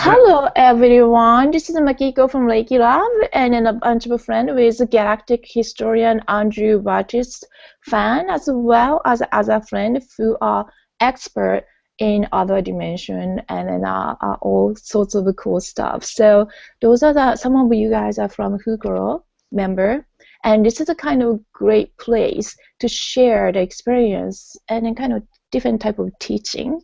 Hello everyone, this is Makiko from Reiki Lab and a bunch of friends with Galactic Historian Andrew Bartzis fan, as well as other friends who are expert in other dimension and then all sorts of cool stuff. So those are some of you guys are from Huguro member, and this is a kind of great place to share the experience and then kind of different type of teaching.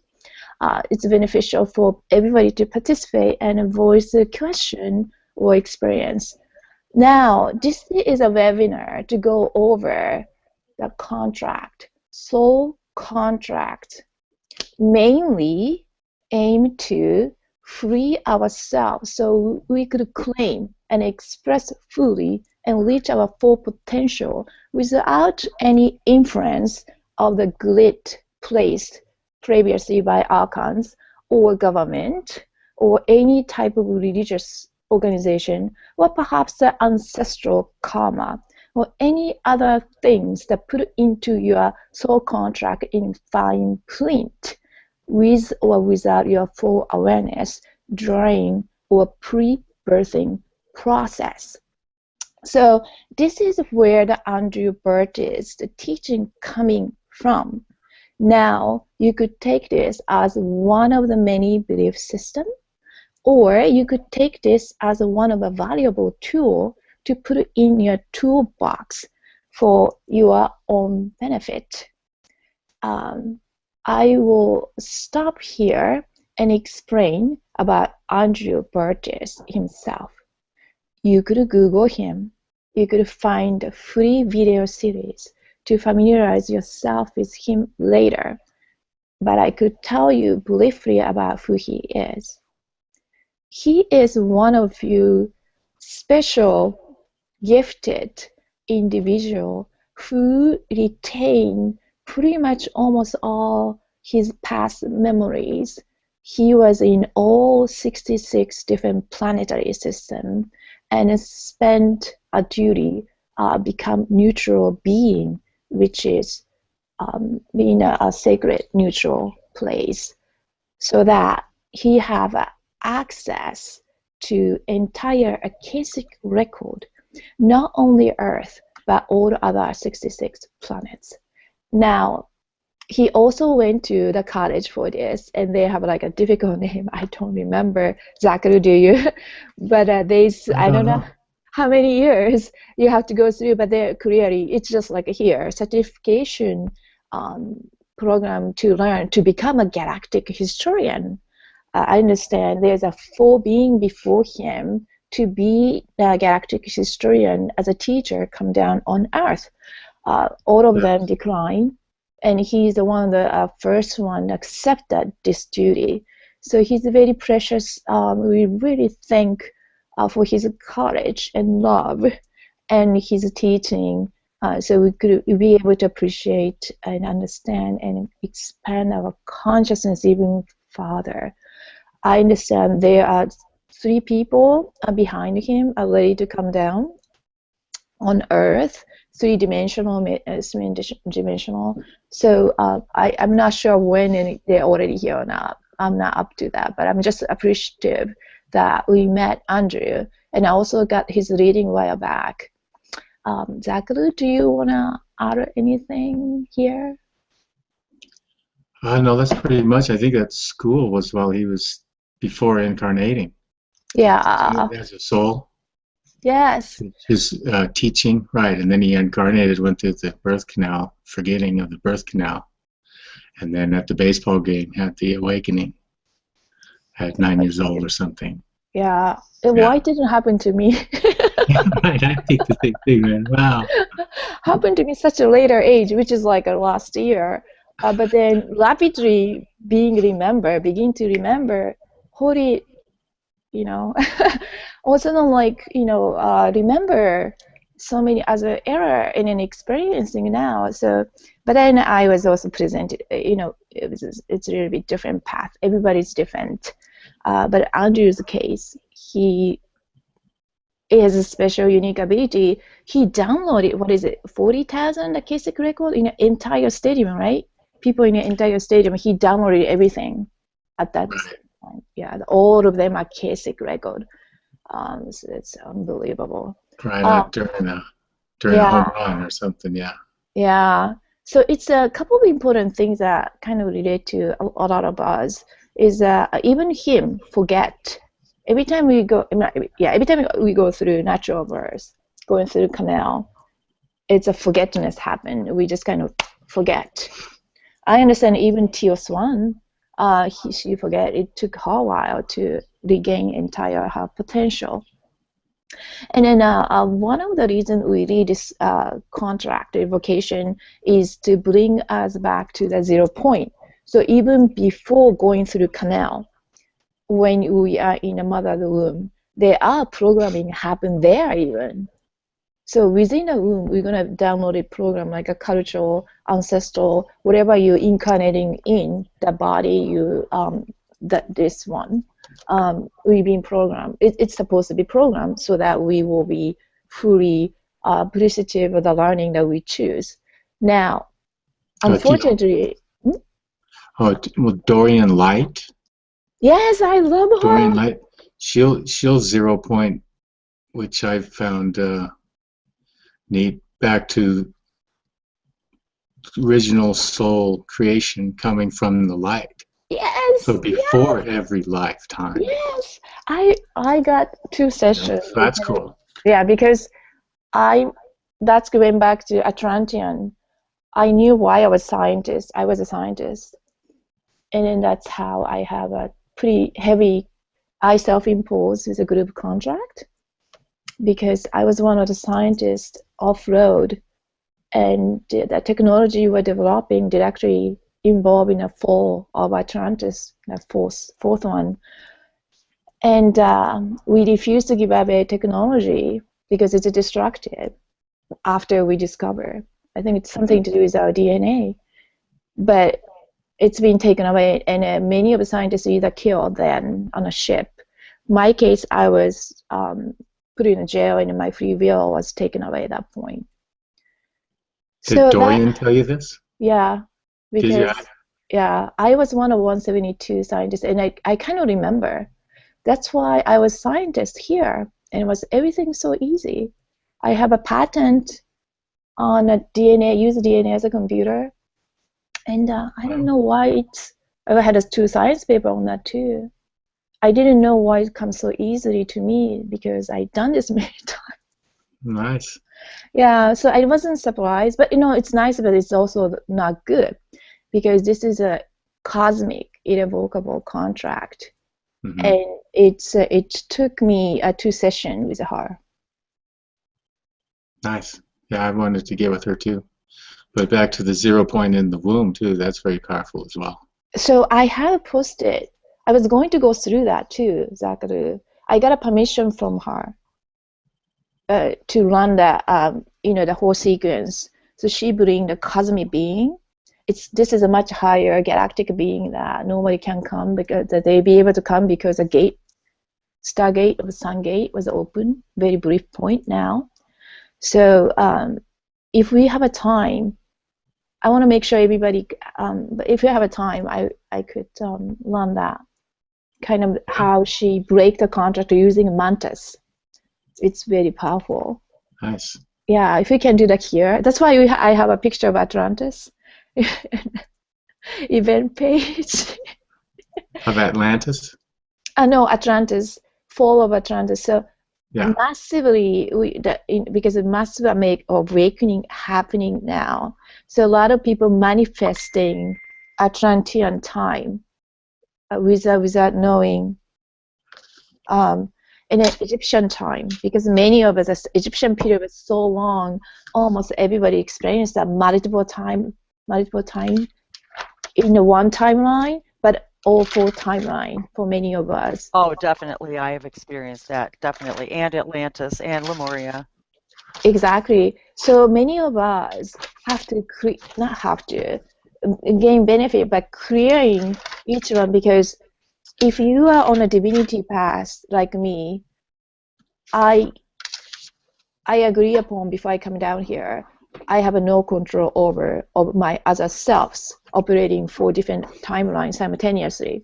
It's beneficial for everybody to participate and voice a question or experience. Now, this is a webinar to go over the contract, soul contract, mainly aim to free ourselves so we could claim and express fully and reach our full potential without any influence of the grid placed previously by archons or government or any type of religious organization, or perhaps the ancestral karma or any other things that put into your soul contract in fine print with or without your full awareness during or pre-birthing process. So this is where the Andrew Bartzis, the teaching coming from. Now, you could take this as one of the many belief systems, or you could take this as one of a valuable tool to put in your toolbox for your own benefit. I will stop here and explain about Andrew Bartzis himself. You could Google him. You could find a free video series to familiarize yourself with him later, but I could tell you briefly about who he is. He is one of you special, gifted individual who retain pretty much almost all his past memories. He was in all 66 different planetary systems and spent a duty become neutral being, which is being a sacred neutral place, so that he have access to entire akashic record, not only Earth, but all other 66 planets. Now, he also went to the college for this, and they have like a difficult name. I don't remember. Zachary, do you? But I don't know how many years you have to go through, but they're clearly, it's just like here, certification program to learn to become a galactic historian. I understand there's a full being before him to be a galactic historian as a teacher come down on Earth. All of them decline, and he's the one of the first one to accept this duty. So he's very precious. We really thank for his courage and love and his teaching, so we could be able to appreciate and understand and expand our consciousness even further. I understand there are 3 people behind him are ready to come down on Earth, 3-dimensional, dimensional. So I'm not sure when they're already here or not. I'm not up to that, but I'm just appreciative that we met Andrew, and I also got his reading a while back. Zachary, do you want to add anything here? No, that's pretty much. I think that school was while he was before incarnating. Yeah. As a soul. Yes. His teaching, right, and then he incarnated, went through the birth canal, forgetting of the birth canal, and then at the baseball game had the awakening. At 9 years old or something. Yeah. Why didn't happen to me? Right, I think the same thing, man. Wow. Happened to me such a later age, which is like last year. But then rapidly begin to remember, holy, also not like, remember so many other error in an experiencing now. So, but then I was also presented, it's a really bit different path. Everybody's different. But Andrew's case, he is a special, unique ability. He downloaded, 40,000 akashic record in an entire stadium, right? People in an entire stadium. He downloaded everything at that Yeah, all of them are akashic record. So it's unbelievable. Right after during a Yeah, home run or something. Yeah. yeah. So it's a couple of important things that kind of relate to a lot of us. Is even him forget every time we go. Yeah, every time we go through natural birth, going through canal, it's a forgetfulness happen. We just kind of forget. I understand even T.O.S.1, she forget it took her a while to regain entire her potential. And then one of the reasons we read this contract revocation is to bring us back to the 0 point. So even before going through canal, when we are in a mother's womb, there are programming happen there even. So within the womb, we're going to download a program like a cultural, ancestral, whatever you're incarnating in the body, this one, we've been programmed. It's supposed to be programmed so that we will be fully appreciative of the learning that we choose. Now, unfortunately, well, Dorian Light. yes, I love Dorian her. Light. She'll 0 point, which I found neat, back to original soul creation coming from the light. Yes, So before every lifetime. yes. I got 2 sessions. So that's cool. Yeah, because that's going back to Atlantean. I knew why I was a scientist. I was a scientist. And then that's how I have a pretty heavy, I self-imposed with a group contract because I was one of the scientists off-road, and the technology we're developing directly involved in a fall of Atlantis, the fourth one. And we refuse to give away technology because it's destructive after we discover. I think it's something to do with our DNA. But it's been taken away, and many of the scientists either killed then on a ship. My case, I was put in a jail, and my free will was taken away at that point. Did Dorian tell you this? Yeah, Did you? yeah, I was one of 172 scientists, and I kind of remember. That's why I was scientist here, and it was everything so easy. I have a patent on a DNA, use DNA as a computer, and I don't know why I had 2 science paper on that too. I didn't know why it comes so easily to me because I'd done this many times. Nice. Yeah, so I wasn't surprised, but it's nice, but it's also not good because this is a cosmic, irrevocable contract, and it took me 2 sessions with her. Nice. Yeah, I wanted to get with her too. But back to the 0 point in the womb too, that's very powerful as well. So I have posted. I was going to go through that too, Zachary. I got a permission from her to run the whole sequence. So she bring the cosmic being. This is a much higher galactic being that nobody can come because that they be able to come because a gate, Stargate or Sun Gate was open. Very brief point now. So if we have a time, I want to make sure everybody. But if you have a time, I could learn that kind of how she break the contract using mantis. It's very powerful. Nice. Yeah, if we can do that here, that's why I have a picture of Atlantis event page. Of Atlantis? No, Atlantis, fall of Atlantis. So yeah. Massively, because of massive awakening happening now. So a lot of people manifesting Atlantean time without knowing. In an Egyptian time, because many of us, the Egyptian period was so long, almost everybody experienced that multiple time in the one timeline, but all 4 timeline for many of us. Oh, definitely, I have experienced that, definitely, and Atlantis and Lemuria. Exactly. So many of us have to not have to gain benefit by clearing each one, because if you are on a divinity path like me, I agree upon before I come down here, I have no control over my other selves operating 4 different timelines simultaneously.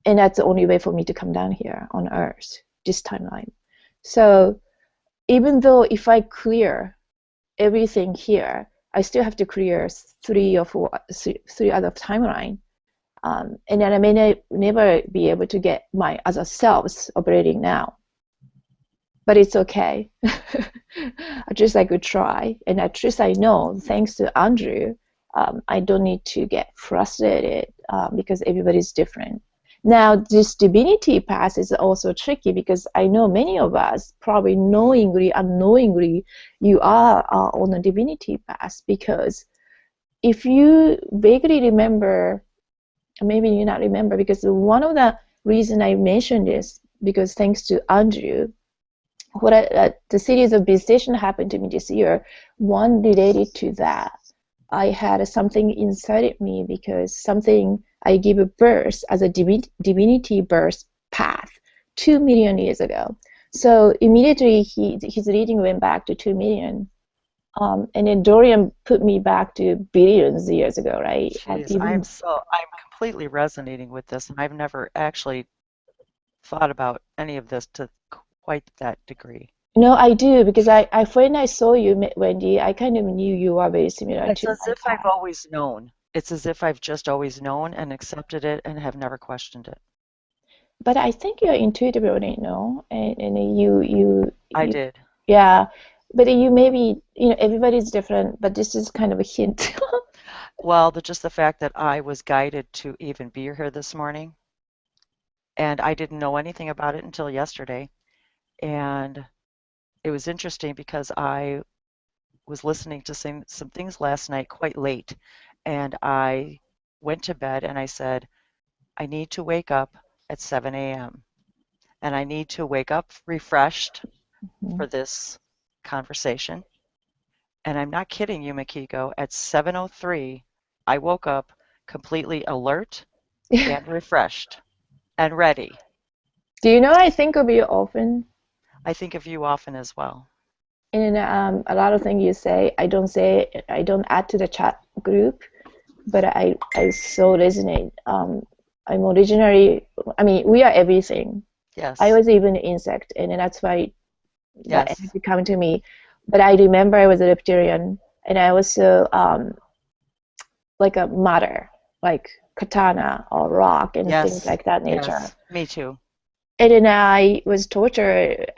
And that's the only way for me to come down here on Earth, this timeline. So even though if I clear everything here, I still have to clear three other timeline. And then I may never be able to get my other selves operating now. But it's okay. At least I could try. And at least I know, thanks to Andrew, I don't need to get frustrated because everybody's different. Now, this divinity path is also tricky because I know many of us probably knowingly, unknowingly, you are on a divinity path, because if you vaguely remember, maybe you not remember, because one of the reason I mentioned this, because thanks to Andrew, the series of visitation happened to me this year, one related to that. I had something inside of me because something I gave birth as a divinity birth path 2 million years ago. So immediately his reading went back to 2 million. And then Dorian put me back to billions years ago, right? Jeez, I'm completely resonating with this, and I've never actually thought about any of this to quite that degree. No, I do, because when I saw you, Wendy, I kind of knew you are very similar It's to as my if path. I've always known. It's as if I've just always known and accepted it and have never questioned it. But I think you're intuitive already, no? And you I did. yeah. But you maybe, everybody's different, but this is kind of a hint. Well, just the fact that I was guided to even be here this morning, and I didn't know anything about it until yesterday. And it was interesting because I was listening to some things last night quite late, and I went to bed and I said, I need to wake up at 7 a.m. and I need to wake up refreshed for this conversation. And I'm not kidding you, Makiko. At 7:03, I woke up completely alert and refreshed and ready. Do you know I think of you often? I think of you often as well. And a lot of things you say, I don't add to the chat group, but I so resonate. I'm originally, we are everything. Yes. I was even an insect, and that's why that Yes. energy come to me. But I remember I was a reptilian, and I also like a mother, like katana or rock and things like that nature. Yes. Me too. And then I was tortured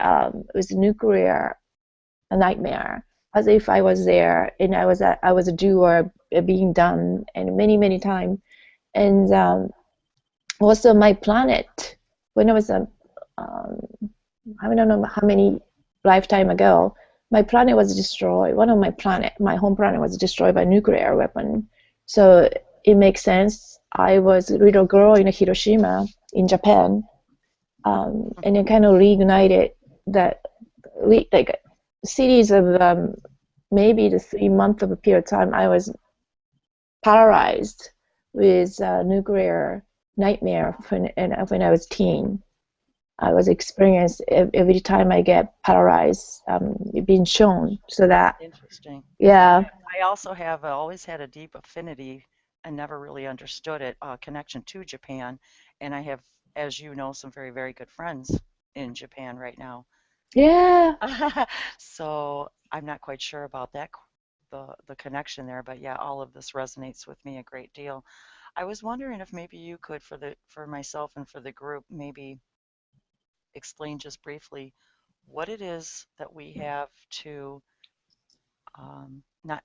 with nuclear nightmare, as if I was there and I was a doer being done, and many times. And also my planet, when I was I don't know how many lifetime ago, my planet was destroyed. One of my home planet was destroyed by nuclear weapon. So it makes sense. I was a little girl in Hiroshima in Japan, and it kind of reignited that like series of maybe the 3 month of a period of time I was paralyzed with nuclear nightmare when I was teen. I was experienced every time I get paralyzed, being shown. So that Interesting. yeah. I also have always had a deep affinity and never really understood it, connection to Japan. And I have, as you know, some very, very good friends in Japan right now. Yeah. So I'm not quite sure about that, the connection there, but yeah, all of this resonates with me a great deal. I was wondering if maybe you could, for myself and for the group, maybe explain just briefly what it is that we have to not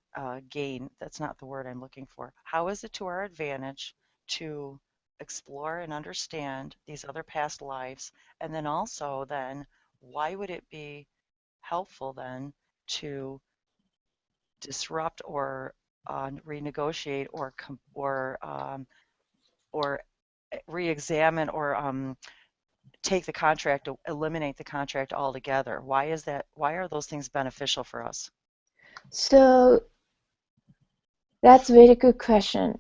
gain, that's not the word I'm looking for. How is it to our advantage to explore and understand these other past lives? And then also then, why would it be helpful then to disrupt or renegotiate or re-examine or take the contract, eliminate the contract altogether? Why is that? Why are those things beneficial for us? So that's a very good question.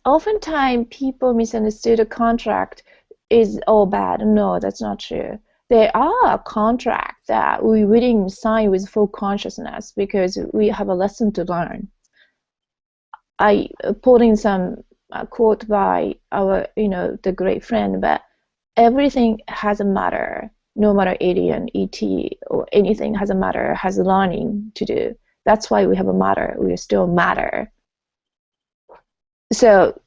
Oftentimes people misunderstood a contract is all bad. No, that's not true. There are contracts that we wouldn't sign with full consciousness because we have a lesson to learn. I put in some quote by our, the great friend, but everything has a matter, no matter alien, ET, or anything has a matter, has learning to do. That's why we have a matter. We still matter. So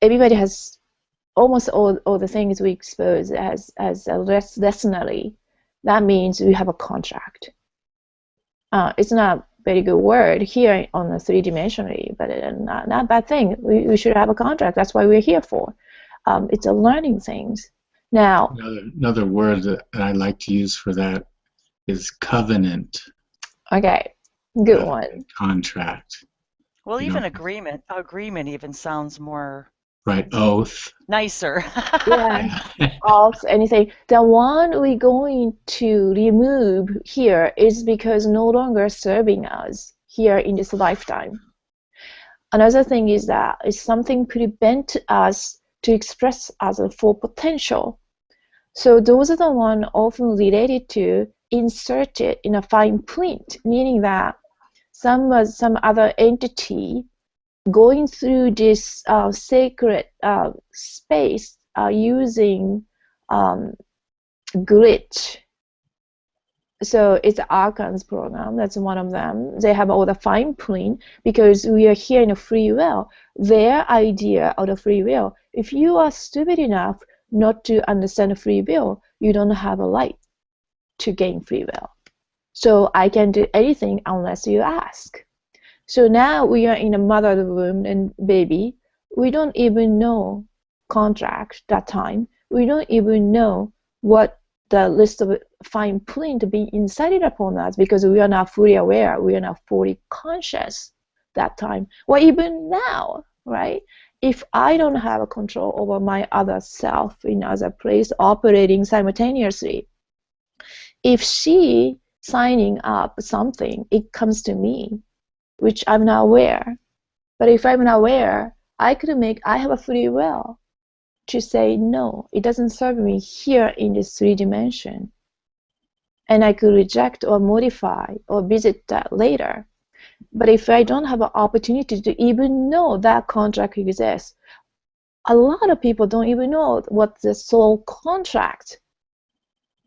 everybody has almost all the things we expose as a lessonary. That means we have a contract. It's not a very good word here on the three-dimensionally, but not a bad thing. We should have a contract. That's why we're here for. It's a learning things. Now, another word that I like to use for that is covenant. Okay, good one. Contract. Well, even agreement even sounds more right. Oath. Nicer. Yeah. Oath, anything. The one we're going to remove here is because no longer serving us here in this lifetime. Another thing is that it's something prevent us to express as a full potential. So those are the one often related to inserted in a fine print, meaning that some other entity going through this sacred space using glitch. So it's Archon's program. That's one of them. They have all the fine print because we are here in a free will. Their idea of the free will. If you are stupid enough not to understand free will, you don't have a right to gain free will. So I can do anything unless you ask. So now we are in a mother's womb and baby. We don't even know contract that time. We don't even know what the list of fine print being incited upon us because we are not fully aware. We are not fully conscious that time. Or even now, right? If I don't have a control over my other self in other place operating simultaneously, if she signing up something, it comes to me, which I'm not aware. But if I'm not aware, I have a free will to say, no, it doesn't serve me here in this 3D. And I could reject or modify or visit that later. But if I don't have an opportunity to even know that contract exists, a lot of people don't even know what the soul contract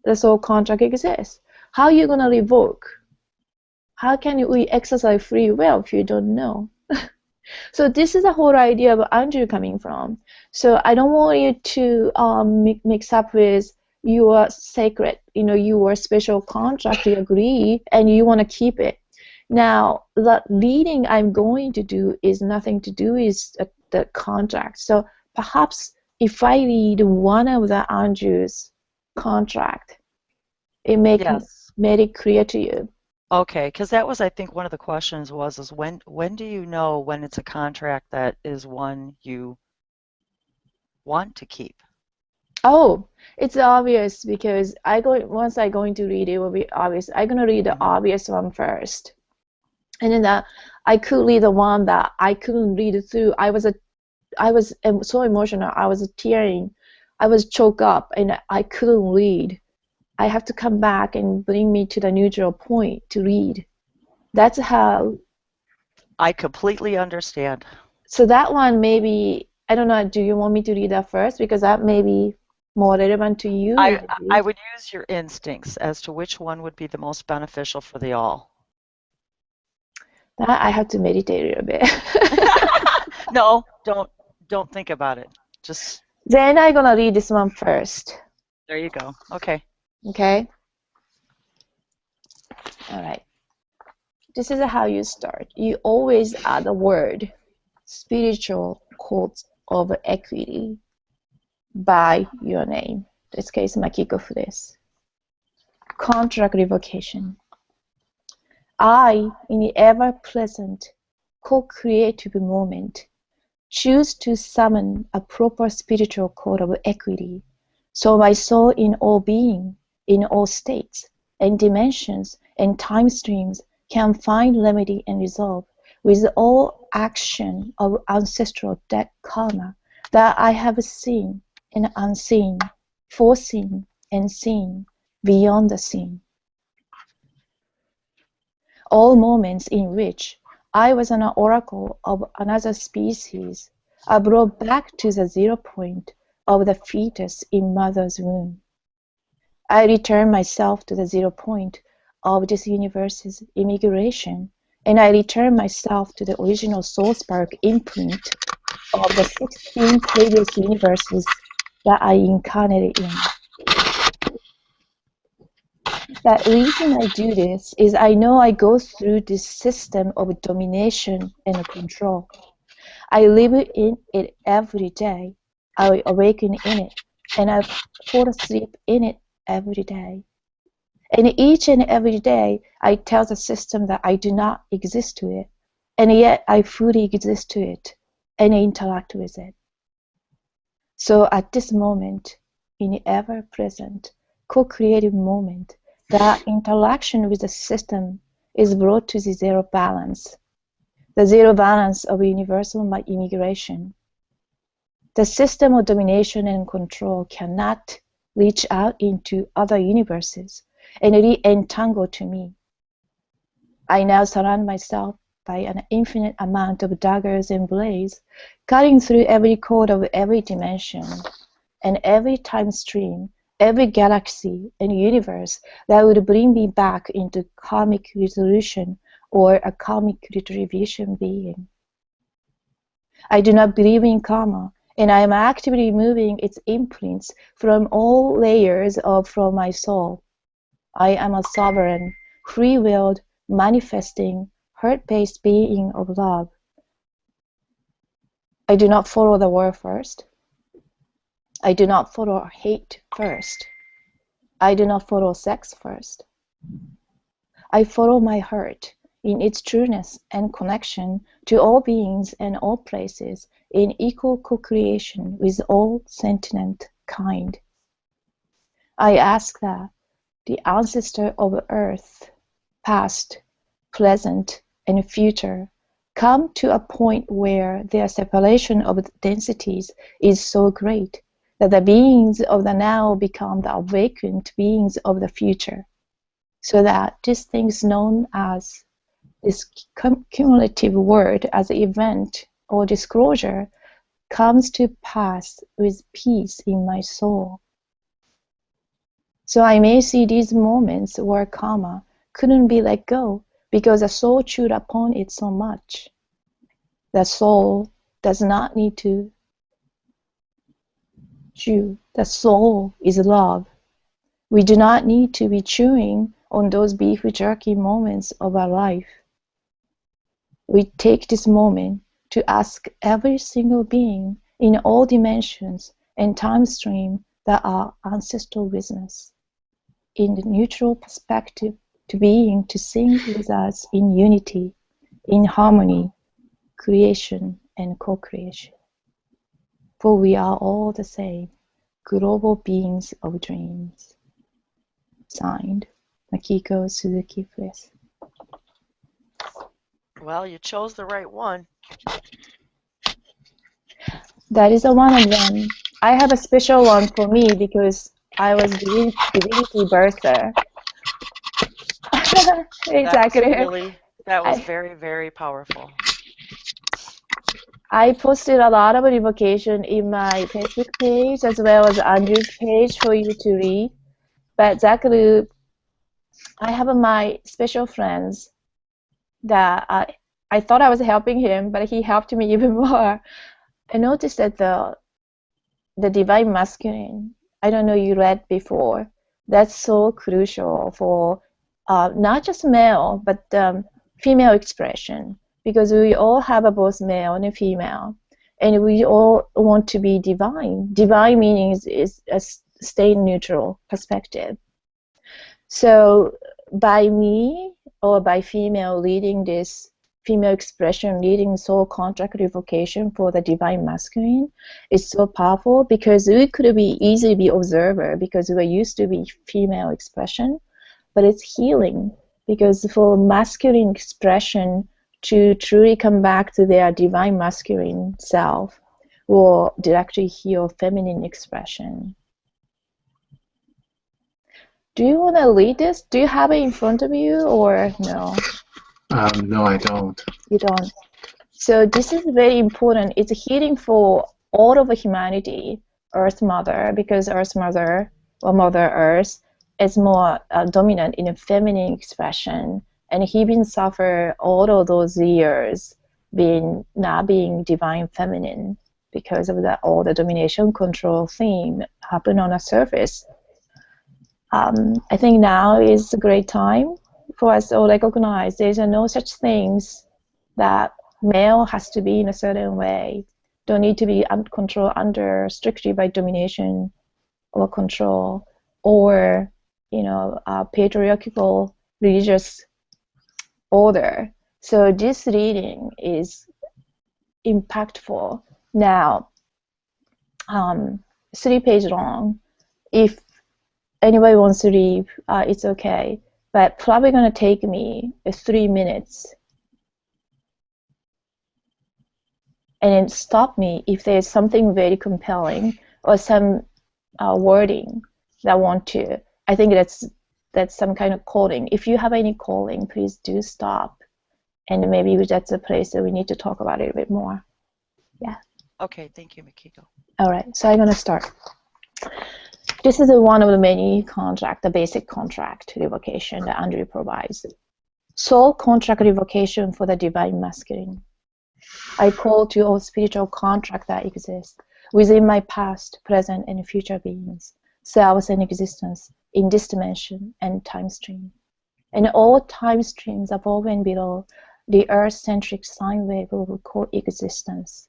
exists. How are you going to revoke? How can we exercise free will if you don't know? So this is the whole idea of Andrew coming from. So I don't want you to mix up with your sacred, your special contract you agree and you want to keep it. Now, the reading I'm going to do is nothing to do with the contract. So perhaps if I read one of the Andrew's contract, it made it clear to you. Okay, because that was, I think, one of the questions is when do you know when it's a contract that is one you want to keep? Oh, it's obvious because once I'm going to read it, will be obvious. I'm gonna read the obvious one first, and then I could read the one that I couldn't read through. I was so emotional. I was tearing. I was choked up, and I couldn't read. I have to come back and bring me to the neutral point to read. That's how. I completely understand. So that one maybe, I don't know, do you want me to read that first? Because that may be more relevant to you. I would use your instincts as to which one would be the most beneficial for the all. That I have to meditate a little bit. No, don't think about it. Just. Then I'm gonna read this one first. There you go. Okay. Okay. All right. This is how you start. You always add a word, spiritual codes of equity, by your name. In this case, Makiko Fudes. Contract revocation. I, in the ever-present, co-creative moment, choose to summon a proper spiritual code of equity, so my soul in all being, in all states, and dimensions, and time streams can find remedy and resolve with all action of ancestral debt karma that I have seen and unseen, foreseen and seen, beyond the seen. All moments in which I was an oracle of another species are brought back to the 0 point of the fetus in mother's womb. I return myself to the 0 point of this universe's immigration, and I return myself to the original soul spark imprint of the 16 previous universes that I incarnated in. The reason I do this is I know I go through this system of domination and control. I live in it every day. I awaken in it, and I fall asleep in it every day. And each and every day, I tell the system that I do not exist to it, and yet I fully exist to it and interact with it. So at this moment, in the ever-present, co-creative moment, the interaction with the system is brought to the 0 balance, the 0 balance of universal immigration. The system of domination and control cannot reach out into other universes and re-entangle to me. I now surround myself by an infinite amount of daggers and blades, cutting through every code of every dimension and every time stream, every galaxy and universe that would bring me back into karmic resolution or a karmic retribution being. I do not believe in karma, and I am actively removing its imprints from all layers from my soul. I am a sovereign, free-willed, manifesting, heart-based being of love. I do not follow the world first. I do not follow hate first. I do not follow sex first. I follow my heart in its trueness and connection to all beings and all places in equal co-creation with all sentient kind. I ask that the ancestor of Earth, past, present, and future, come to a point where their separation of densities is so great that the beings of the now become the awakened beings of the future, so that these things known as this cumulative word as event or disclosure comes to pass with peace in my soul. So I may see these moments where karma couldn't be let go because the soul chewed upon it so much. The soul does not need to chew. The soul is love. We do not need to be chewing on those beef jerky moments of our life. We take this moment to ask every single being in all dimensions and time stream that are ancestral witness, in the neutral perspective, to sing with us in unity, in harmony, creation and co-creation. For we are all the same, global beings of dreams. Signed, Makiko Suzuki Press. Well, you chose the right one. That is one of them. I have a special one for me because I was divinity birther. Exactly. That was very, very powerful. I posted a lot of revocation in my Facebook page as well as Andrew's page for you to read. But Zachary, I have my special friends that I thought I was helping him, but he helped me even more. I noticed that the divine masculine, I don't know, you read before, that's so crucial for not just male, but female expression, because we all have both male and female, and we all want to be divine. Divine meaning is a stay neutral perspective. So by me or by female leading this female expression, leading soul contract revocation for the divine masculine is so powerful because we could be easily be observer because we're used to be female expression, but it's healing because for masculine expression to truly come back to their divine masculine self will directly heal feminine expression. Do you want to read this? Do you have it in front of you or no? No, I don't. You don't. So this is very important. It's healing for all of humanity Earth Mother, because Earth Mother or Mother Earth is more dominant in a feminine expression, and he been suffer all of those years being not being divine feminine because of that all the domination control thing happen on the surface. I think now is a great time for us to recognize there's no such things that male has to be in a certain way. Don't need to be controlled under strictly by domination or control or patriarchal religious order. So this reading is impactful. Now, 3 pages long. If anybody wants to read, it's okay. But probably going to take me 3 minutes. And then stop me if there's something very compelling or some wording that I want to. I think that's some kind of calling. If you have any calling, please do stop. And maybe that's a place that we need to talk about it a bit more. Yeah. Okay, thank you, Mikiko. All right, so I'm going to start. This is one of the many contract, the basic contract revocation that Andrew provides. Soul contract revocation for the divine masculine. I call to all spiritual contract that exist within my past, present, and future beings, selves and existence in this dimension and time stream. And all time streams above and below the earth-centric sine wave of coexistence.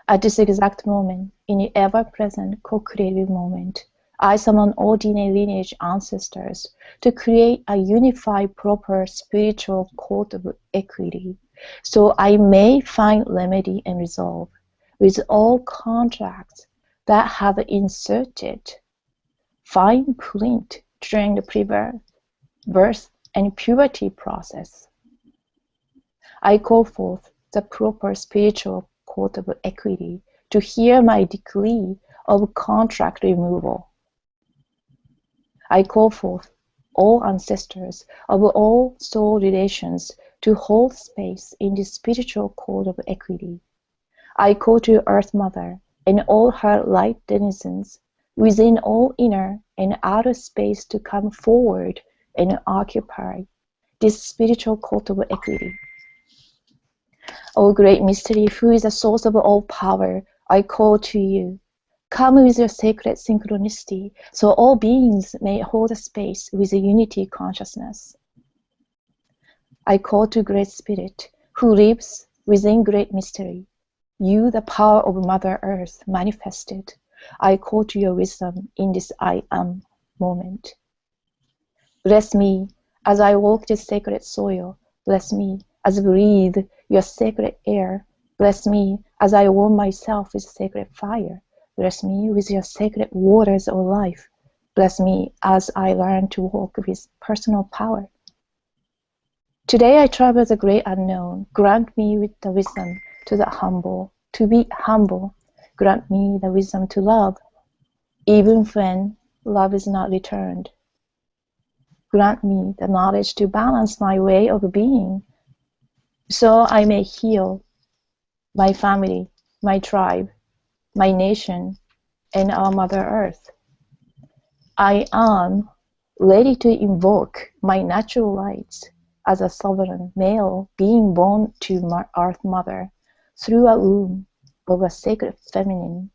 At this exact moment, in the ever-present co-creative moment, I summon all DNA lineage ancestors to create a unified, proper spiritual code of equity, so I may find remedy and resolve with all contracts that have inserted fine print during the pre-birth, birth, and puberty process. I call forth the proper spiritual code of equity to hear my decree of contract removal. I call forth all ancestors of all soul relations to hold space in the spiritual code of equity. I call to Earth Mother and all her light denizens within all inner and outer space to come forward and occupy this spiritual code of equity. O great mystery, who is the source of all power, I call to you. Come with your sacred synchronicity, so all beings may hold a space with a unity consciousness. I call to Great Spirit, who lives within great mystery. You, the power of Mother Earth manifested. I call to your wisdom in this I am moment. Bless me as I walk this sacred soil. Bless me as I breathe your sacred air. Bless me as I warm myself with sacred fire. Bless me with your sacred waters of life. Bless me as I learn to walk with personal power. Today I travel the great unknown. Grant me with the wisdom to the humble, to be humble. Grant me the wisdom to love, even when love is not returned. Grant me the knowledge to balance my way of being, so I may heal my family, my tribe, my nation, and our Mother Earth. I am ready to invoke my natural rights as a sovereign male being born to Earth Mother through a womb of a sacred feminine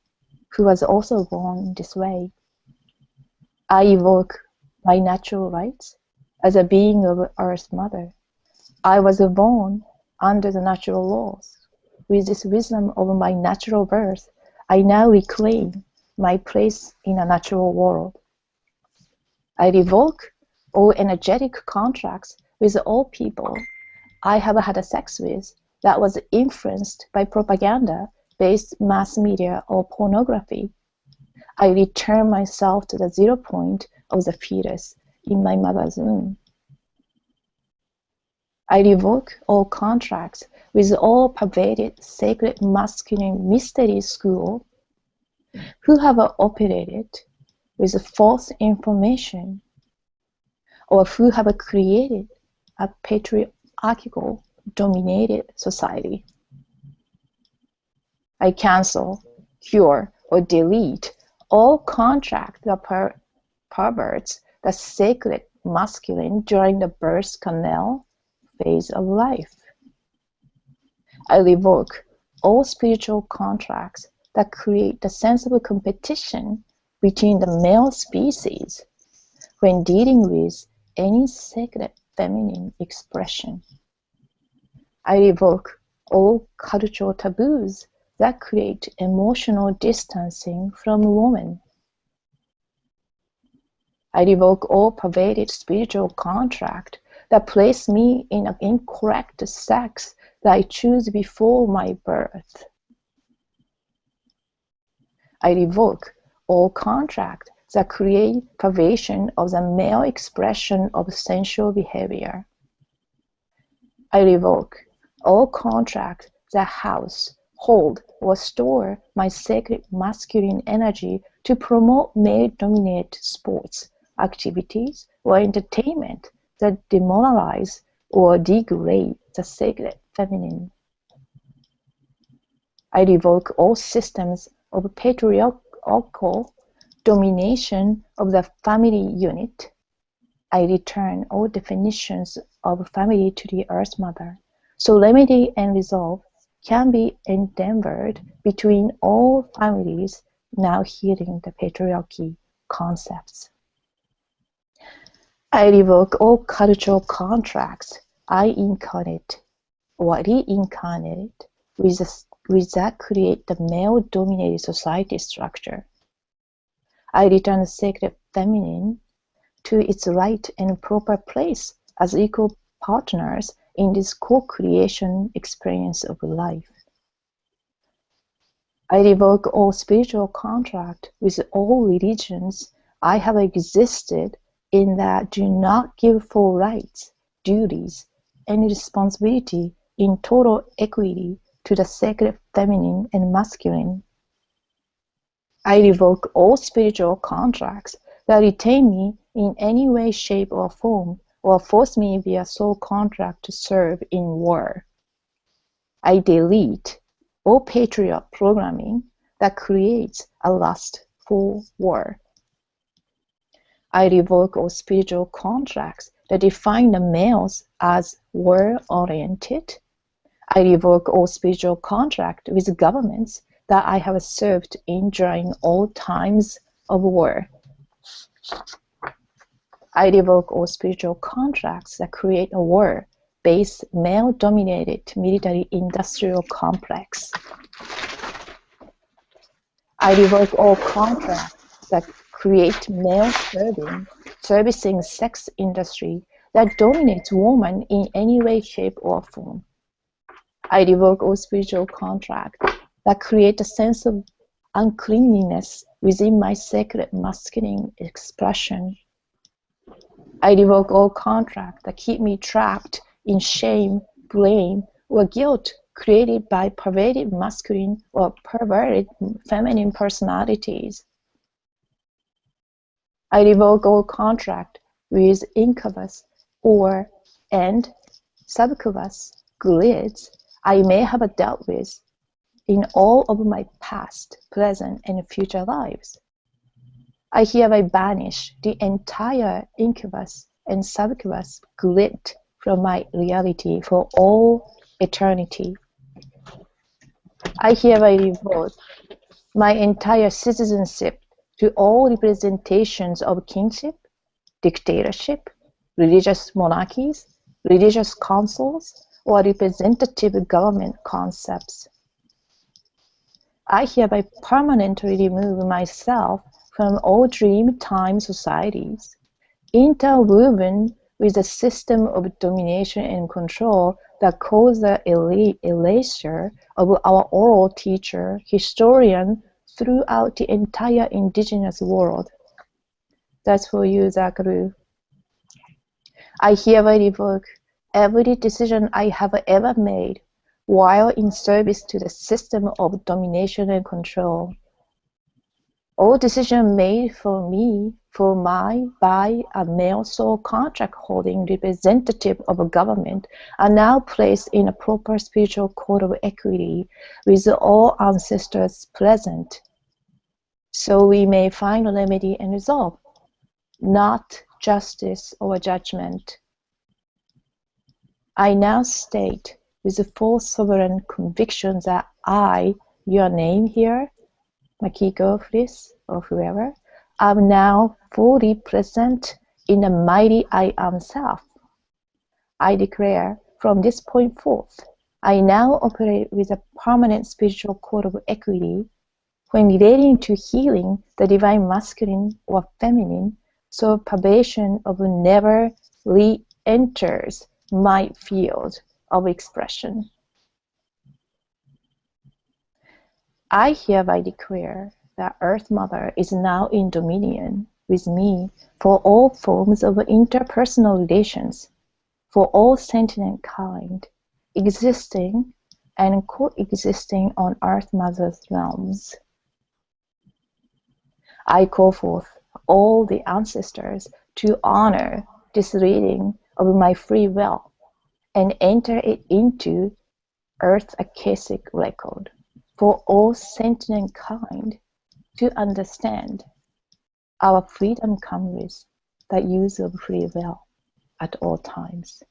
who was also born this way. I evoke my natural rights as a being of Earth Mother. I was born under the natural laws. With this wisdom of my natural birth, I now reclaim my place in a natural world. I revoke all energetic contracts with all people I have had sex with that was influenced by propaganda-based mass media or pornography. I return myself to the 0 point of the fetus in my mother's womb. I revoke all contracts with all pervaded sacred masculine mystery school who have operated with false information or who have created a patriarchal dominated society. I cancel cure, or delete all contract that perverts the sacred masculine during the birth canal phase of life. I revoke all spiritual contracts that create the sense of competition between the male species when dealing with any sacred feminine expression. I revoke all cultural taboos that create emotional distancing from women. I revoke all pervaded spiritual contract that place me in an incorrect sex that I choose before my birth. I revoke all contract that create perversion of the male expression of sensual behavior. I revoke all contract that house, hold, or store my sacred masculine energy to promote male-dominated sports, activities, or entertainment that demoralize or degrade the sacred feminine. I revoke all systems of patriarchal domination of the family unit. I return all definitions of family to the Earth Mother, so remedy and resolve can be endeavored between all families now hearing the patriarchy concepts. I revoke all cultural contracts I incarnate or reincarnate with that create the male-dominated society structure. I return the sacred feminine to its right and proper place as equal partners in this co-creation experience of life. I revoke all spiritual contract with all religions I have existed in that do not give full rights, duties, and responsibility in total equity to the sacred feminine and masculine. I revoke all spiritual contracts that retain me in any way, shape, or form, or force me via soul contract to serve in war. I delete all patriarch programming that creates a lust for war. I revoke all spiritual contracts that define the males as war-oriented. I revoke all spiritual contract with governments that I have served in during all times of war. I revoke all spiritual contracts that create a war-based male-dominated military-industrial complex. I revoke all contracts that create servicing sex industry that dominates women in any way, shape, or form. I revoke all spiritual contracts that create a sense of uncleanliness within my sacred masculine expression. I revoke all contracts that keep me trapped in shame, blame, or guilt created by perverted masculine or perverted feminine personalities. I revoke all contract with incubus and succubus grids I may have dealt with in all of my past, present, and future lives. I hereby banish the entire incubus and succubus grid from my reality for all eternity. I hereby revoke my entire citizenship to all representations of kingship, dictatorship, religious monarchies, religious councils, or representative government concepts. I hereby permanently remove myself from all dream time societies, interwoven with a system of domination and control that caused the erasure of our oral teacher, historian, throughout the entire indigenous world. That's for you, Zachary. I hereby revoke every decision I have ever made while in service to the system of domination and control. All decisions made for me, by a male soul contract holding representative of a government are now placed in a proper spiritual code of equity with all ancestors present, so we may find a remedy and resolve, not justice or judgment. I now state with full sovereign conviction that I, your name here, Makiko Fris, or whoever, am now fully present in the mighty I Am Self. I declare, from this point forth, I now operate with a permanent spiritual code of equity when relating to healing the divine masculine or feminine, so perversion of never re-enters my field of expression. I hereby declare that Earth Mother is now in dominion with me for all forms of interpersonal relations, for all sentient kind, existing and coexisting on Earth Mother's realms. I call forth all the ancestors to honor this reading of my free will and enter it into Earth's akashic record for all sentient kind to understand. Our freedom comes with the use of free will at all times.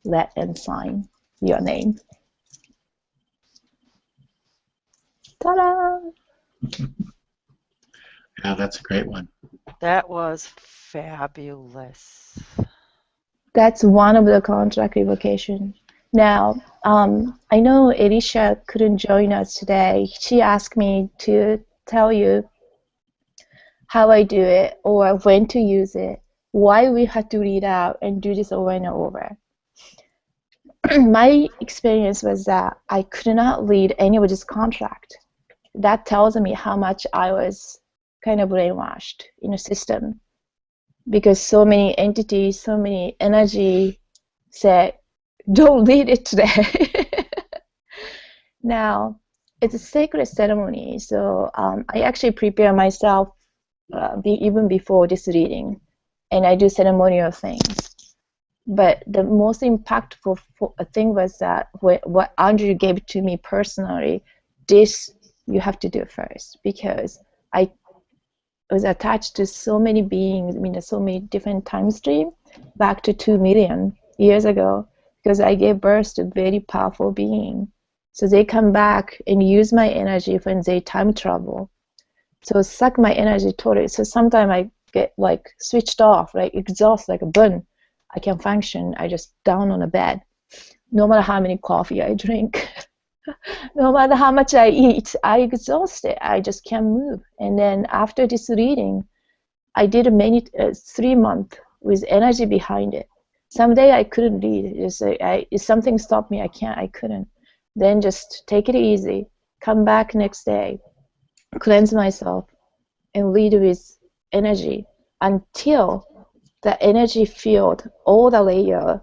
Let and sign your name. Ta-da! Yeah, that's a great one. That was fabulous. That's one of the contract revocation. Now, I know Elisha couldn't join us today. She asked me to tell you how I do it or when to use it, why we had to read out and do this over and over. My experience was that I could not read anybody's contract. That tells me how much I was kind of brainwashed in a system, because so many entities, so many energy said, don't read it today. Now, it's a sacred ceremony, so I actually prepare myself even before this reading, and I do ceremonial things. But the most impactful thing was that what Andrew gave to me personally, this you have to do first, because I was attached to so many beings, I mean, so many different time streams, back to 2 million years ago, because I gave birth to very powerful being. So they come back and use my energy when they time travel. So suck my energy totally. So sometimes I get like switched off, like exhausted, like a burn. I can function. I just down on a bed. No matter how many coffee I drink, no matter how much I eat, I exhausted. I just can't move. And then after this reading, I did a 3 months with energy behind it. Someday I couldn't read. If something stopped me, I couldn't. Then just take it easy. Come back next day, cleanse myself, and read with energy until the energy field, all the layer,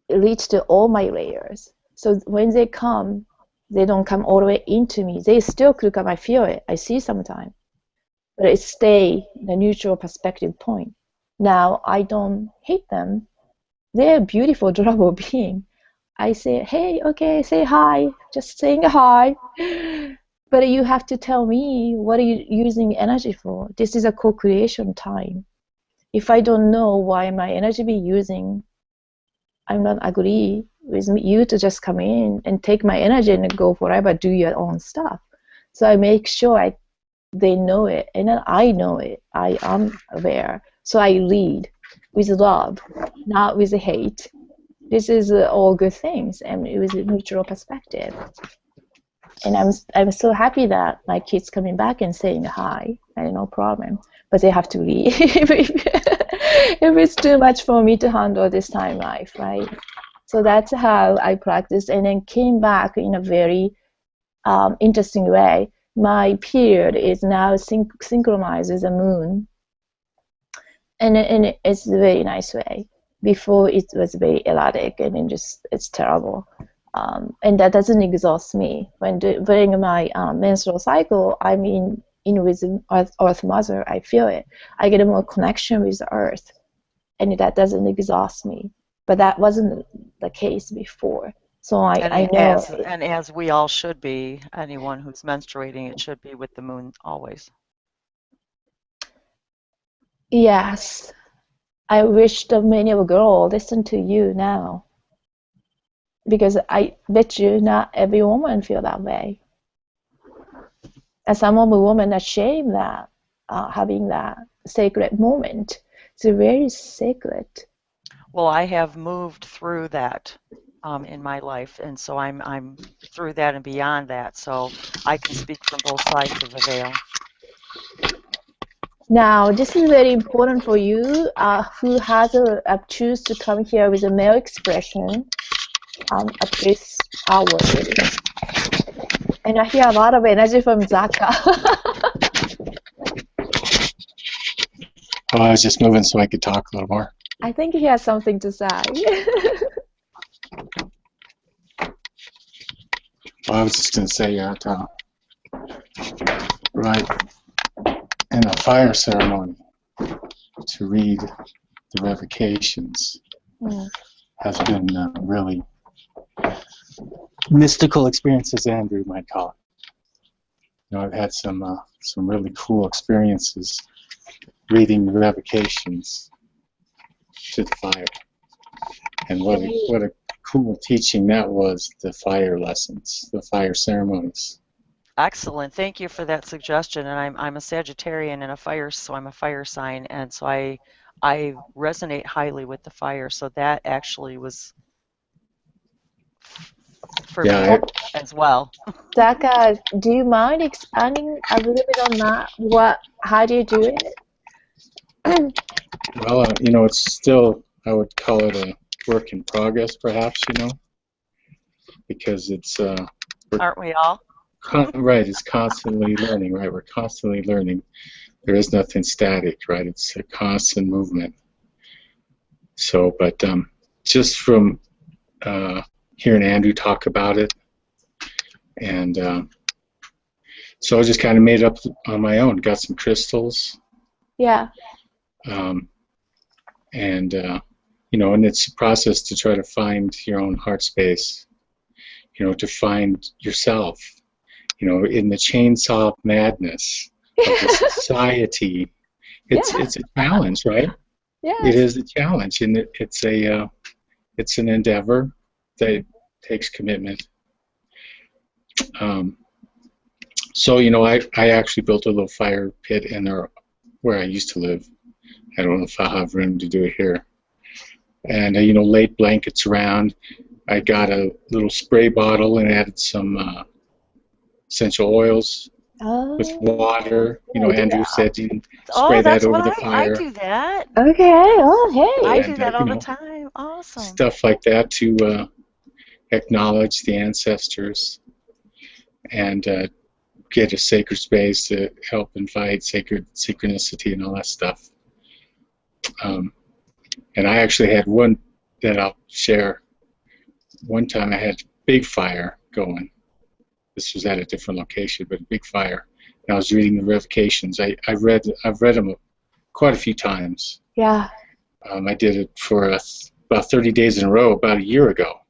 reach to all my layers. So when they come, they don't come all the way into me. They still could come. I feel it. I see sometimes. But it stay the neutral perspective point. Now, I don't hate them. They're a beautiful, adorable being. I say, hey, okay, say hi. Just saying hi. But you have to tell me, what are you using energy for? This is a co-creation time. If I don't know why my energy be using, I'm not agree with you to just come in and take my energy and go forever, do your own stuff. So I make sure they know it, and then I know it. I am aware. So I lead with love, not with hate. This is all good things, and with a neutral perspective. And I'm so happy that my kids coming back and saying hi. I no problem, but they have to leave if it's too much for me to handle this time life, right? So that's how I practiced, and then came back in a very interesting way. My period is now synchronized with the moon, and it's a very nice way. Before it was very erratic, and it's terrible. And that doesn't exhaust me. During my menstrual cycle, I'm in in with Earth Mother. I feel it. I get more connection with Earth, and that doesn't exhaust me. But that wasn't the case before. So I know. As we all should be, anyone who's menstruating, it should be with the moon always. Yes. I wish that many of girls listen to you now. Because I bet you not every woman feel that way. And some of the women are ashamed that having that sacred moment. It's very sacred. Well, I have moved through that in my life, and so I'm through that and beyond that, so I can speak from both sides of the veil. Now, this is very important for you who has choose to come here with a male expression at this hour. And I hear a lot of energy from Zaka. Oh, I was just moving so I could talk a little more. I think he has something to say. Well, I was just going to say that, right, in a fire ceremony, to read the revocations has been really mystical experiences, Andrew might call it. You know, I've had some really cool experiences reading the revocations to the fire, and what a cool teaching that was, the fire lessons, the fire ceremonies. Excellent. Thank you for that suggestion. And I'm a Sagittarian and so I'm a fire sign, and so I resonate highly with the fire. So that actually was for me as well. Zaka, do you mind expanding a little bit on that? How do you do it? Well, you know, it's still, I would call it a work in progress, perhaps, you know, because it's aren't we all? Right, it's constantly learning, right? We're constantly learning. There is nothing static, right? It's a constant movement. So, but just from hearing Andrew talk about it, and so I just kind of made it up on my own. Got some crystals. Yeah. And you know, and it's a process to try to find your own heart space. You know, to find yourself. You know, in the chainsaw madness of the society, it's a challenge, right? Yeah. It is a challenge, and it's an endeavor that takes commitment. So, you know, I actually built a little fire pit in there where I used to live. I don't know if I'll have room to do it here. And you know, laid blankets around. I got a little spray bottle and added some essential oils with water. You know, Andrew said you can spray that over the fire. I do that. Okay. Oh, hey. I do that all the time. Awesome. Stuff like that to acknowledge the ancestors and get a sacred space to help invite sacred synchronicity and all that stuff. And I actually had one that I'll share. One time I had a big fire going. This was at a different location, but a big fire. And I was reading the revocations. I've read them quite a few times. Yeah. I did it for about 30 days in a row about a year ago,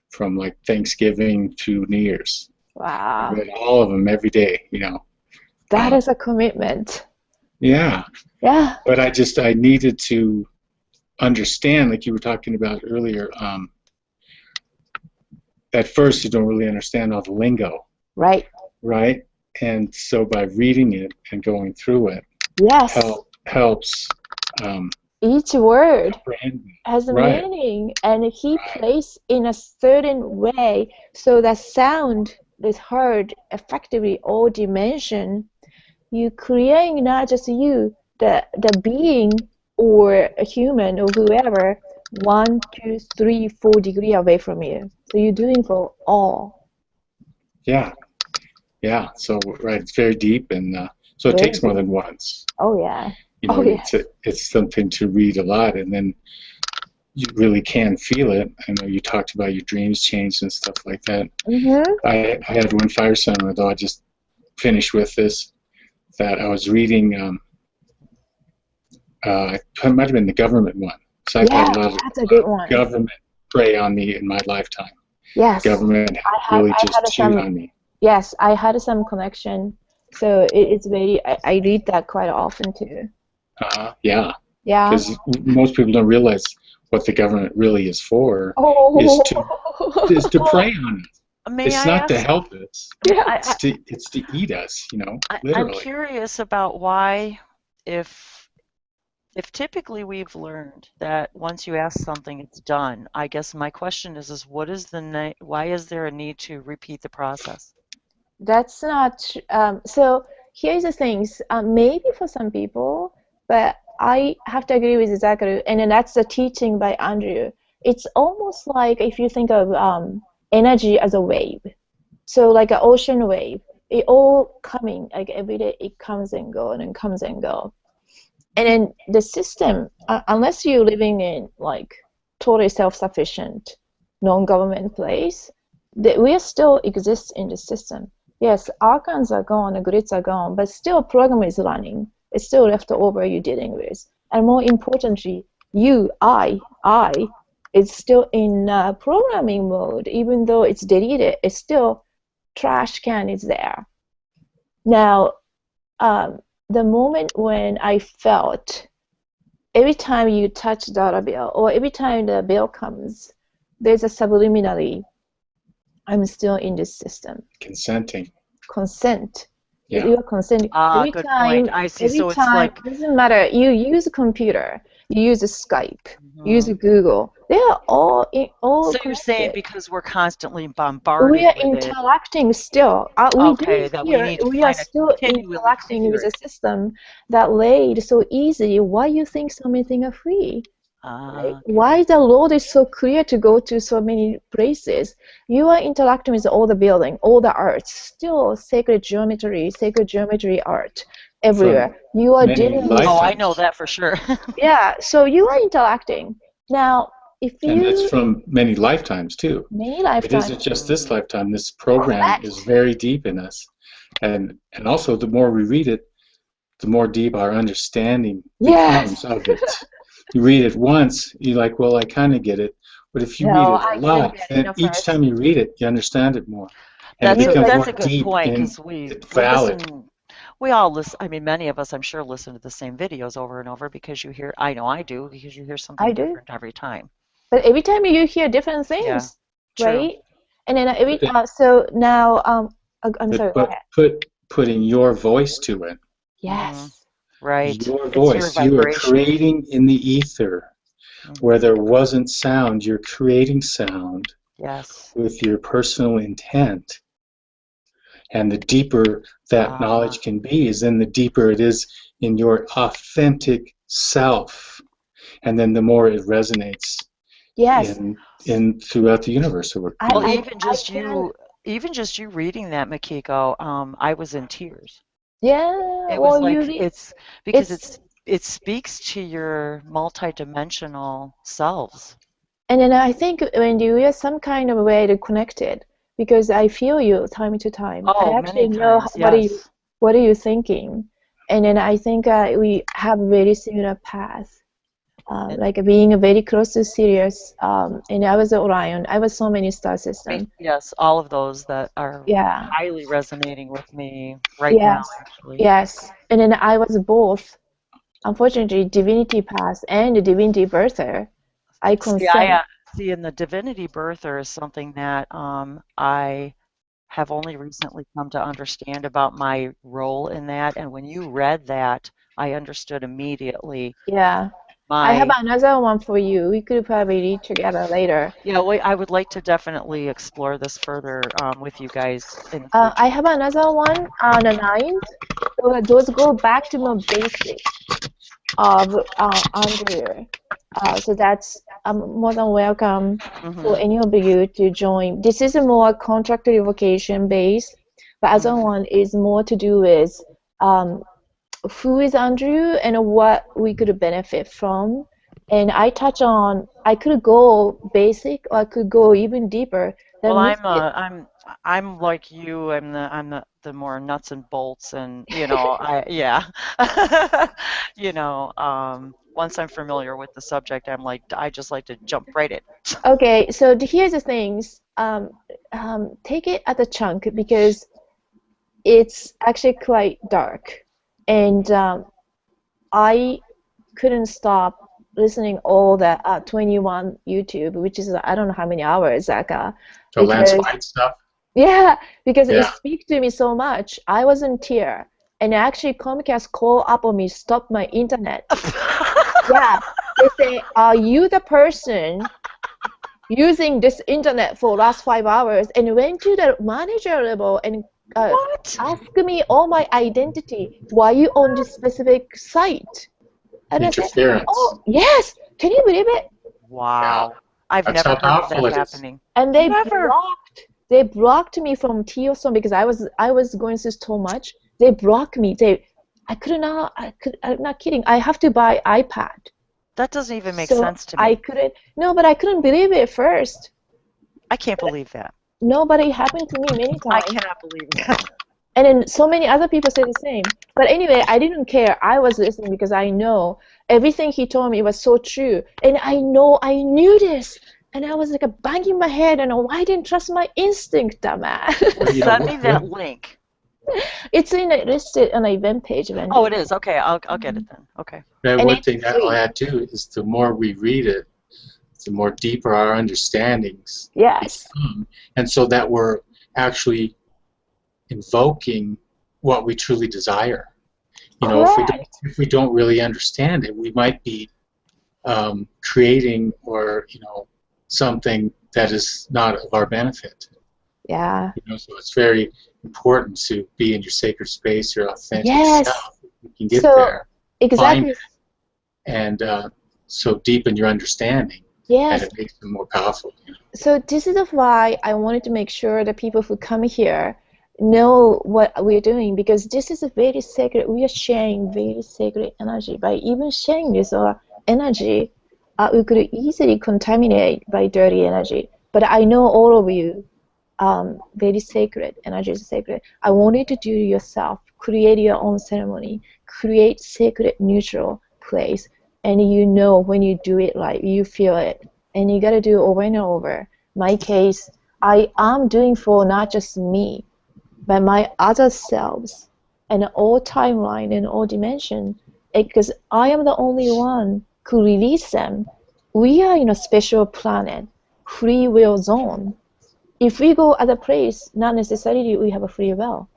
from like Thanksgiving to New Year's. Wow. I read all of them every day, you know. That is a commitment. Yeah. Yeah. But I needed to understand, like you were talking about earlier, at first you don't really understand all the lingo. Right. Right? And so by reading it and going through it, yes, helps. Each word has a meaning, and he plays in a certain way, so that sound is heard effectively all dimension. You creating not just you, the being or a human or whoever, 1, 2, 3, 4 degrees away from you. So you're doing for all. Yeah. Yeah. So right, it's very deep, and so it takes more than once. Oh yeah. You know, it's something to read a lot, and then you really can feel it. I know you talked about your dreams changed and stuff like that. Mm-hmm. I had one fire ceremony, though I just finished with this that I was reading. It might have been the government one. So I've had a lot of that's a good one. government prey on me in my lifetime. Yes, Government really just chewed on me. Yes, I had some connection, so it's very. I read that quite often too. Yeah. Yeah. Because most people don't realize what the government really is for. Is to prey on us. It's not to help us. Yeah. It's to eat us. Literally. I'm curious about why, if typically we've learned that once you ask something, it's done. I guess my question is why is there a need to repeat the process? That's not. So here's the things. Maybe for some people, but I have to agree with Zachary, and then that's the teaching by Andrew. It's almost like if you think of energy as a wave. So like an ocean wave, it all coming, like every day it comes and go and comes and go. And then the system, unless you're living in like totally self-sufficient, non-government place, we still exist in the system. Yes, archons are gone, the grids are gone, but still program is running. It's still left over you're dealing with. And more importantly, I, is still in programming mode. Even though it's deleted, it's still trash can is there. Now, the moment when I felt every time you touch dollar bill or every time the bill comes, there's a subliminally, I'm still in this system. Consenting. Consent. Yeah. You are consenting. Every Good time, point. I see. Every So time, it's like, doesn't matter. You use a computer, you use a Skype, you use a Google. They are all so you're saying connected. because we're constantly bombarded We are with interacting still. We are still interacting with a system that laid so easy. Why you think so many things are free? Right? Okay. Why the road is so clear to go to so many places? You are interacting with all the building, all the arts, still sacred geometry art everywhere. You are dealing with. Oh, I know that for sure. Yeah, so you are interacting. Now, and that's from many lifetimes too. Many lifetimes. It isn't just this lifetime. This program is very deep in us, and also the more we read it, the more deep our understanding becomes of it. You read it once, you're like, well, I kind of get it. But if you read it a lot, then each time you read it, you understand it more. And it becomes more deep point, and we valid. We all listen. I mean, many of us, I'm sure, listen to the same videos over and over because you hear. I know I do because you hear something different every time. But every time you hear different things, right? And then so now, I'm sorry. But putting your voice to it. Yes. Right. Your voice. You are creating in the ether where there wasn't sound. You're creating sound. Yes. With your personal intent. And the deeper that knowledge can be is then the deeper it is in your authentic self. And then the more it resonates in throughout the universe. Well, even just you reading that, Makiko, I was in tears. Yeah. It was like it's because it speaks to your multidimensional selves. And then I think when you have some kind of way to connect it, because I feel you time to time. Oh, I actually know what are you thinking, and then I think we have a very similar path. Like being very close to Sirius, and I was Orion. I was so many star systems. Yes, all of those that are highly resonating with me right now, actually. Yes, and then I was both, unfortunately, divinity path and the divinity birther. I consent. See, and the divinity birther is something that I have only recently come to understand about my role in that. And when you read that, I understood immediately. Yeah. I have another one for you. We could probably read together later. Yeah, I would like to definitely explore this further with you guys. I have another one on the 9th. So those go back to more basic of Andrew. So that's more than welcome for any of you to join. This is a more contract revocation based, but other one is more to do with who is Andrew and what we could benefit from. And I touch on, I could go basic or I could go even deeper. Well, I'm like you. I'm the the more nuts and bolts, and yeah, once I'm familiar with the subject, I just like to jump right in. Okay, so here's the things. Take it at a chunk because it's actually quite dark, and I couldn't stop listening all the 21 YouTube, which is I don't know how many hours, So Lance because White stuff. yeah, because it Yeah. speaks to me so much. I was in tears, and actually Comcast called up on me, stop my internet. Yeah, they say, are you the person using this internet for last 5 hours? And went to the manager level and What? asked me all my identity. Why you on this specific site? And I said, Interference. oh, yes. Can you believe it? Wow. I've That's never how heard of powerful that it is. happening. And they Never. blocked me from Tioson because I was going through so much. They blocked me. I'm not kidding. I have to buy iPad. That doesn't even make So sense to I me. couldn't. No, but I couldn't believe it at first. I can't believe that. No, but it happened to me many I times. cannot believe that. And then so many other people say the same. But anyway, I didn't care. I was listening because I know everything he told me was so true. And I knew this. And I was like banging my head and I didn't trust my instinct, dumbass. Well, send me that link. It's listed on the event page. Oh, it is. Okay, I'll get it then. Okay. And And one it's thing that I'll free. add too is the more we read it, the more deeper our understandings Yes. become, and so that we're actually invoking what we truly desire. Correct. If we don't really understand it, we might be creating or something that is not of our benefit. Yeah. So it's very important to be in your sacred space, your authentic Yes. self. You can get So there, exactly. and so deepen your understanding, Yes. and it makes it more powerful. So this is why I wanted to make sure that people who come here know what we're doing, because this is a very sacred. We are sharing very sacred energy. By even sharing this energy, we could easily contaminate by dirty energy. But I know all of you, very sacred. Energy is sacred. I want you to do it yourself. Create your own ceremony. Create sacred, neutral place. And when you do it right, you feel it. And you got to do it over and over. My case, I am doing for not just me, but my other selves, and all timeline and all dimension, because I am the only one who release them. We are in a special planet, free will zone. If we go other place, not necessarily we have a free will.